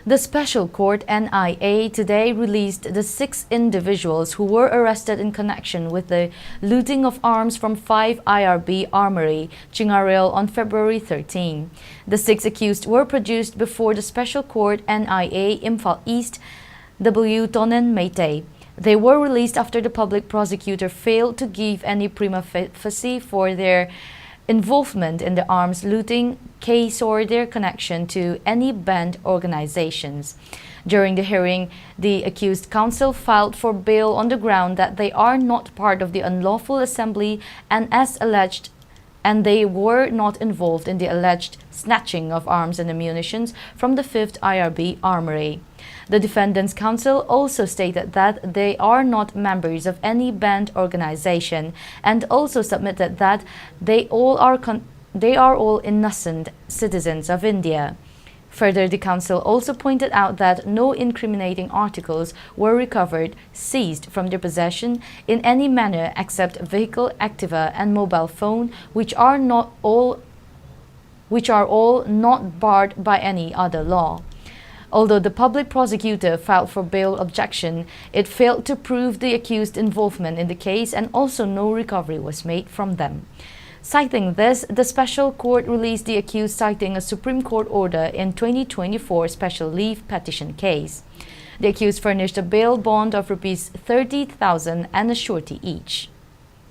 The Special Court NIA today released the 6 individuals who were arrested in connection with the looting of arms from 5 IRB Armory, Chingaril on February 13. The 6 accused were produced before the Special Court NIA Imphal East W. Tonen Meitei. They were released after the public prosecutor failed to give any prima facie for their involvement in the arms looting case or their connection to any banned organizations. During the hearing, the accused counsel filed for bail on the ground that they are not part of the unlawful assembly and they were not involved in the alleged snatching of arms and ammunition from the 5th IRB Armory. The defendant's counsel also stated that they are not members of any banned organization and also submitted that they are all innocent citizens of India. Further, the counsel also pointed out that no incriminating articles were recovered, seized from their possession in any manner except vehicle, Activa and mobile phone, which are all not barred by any other law. Although the public prosecutor filed for bail objection, it failed to prove the accused involvement in the case and also no recovery was made from them. Citing this, the Special Court released the accused citing a Supreme Court order in 2024 special leave petition case. The accused furnished a bail bond of Rs 30,000 and a surety each.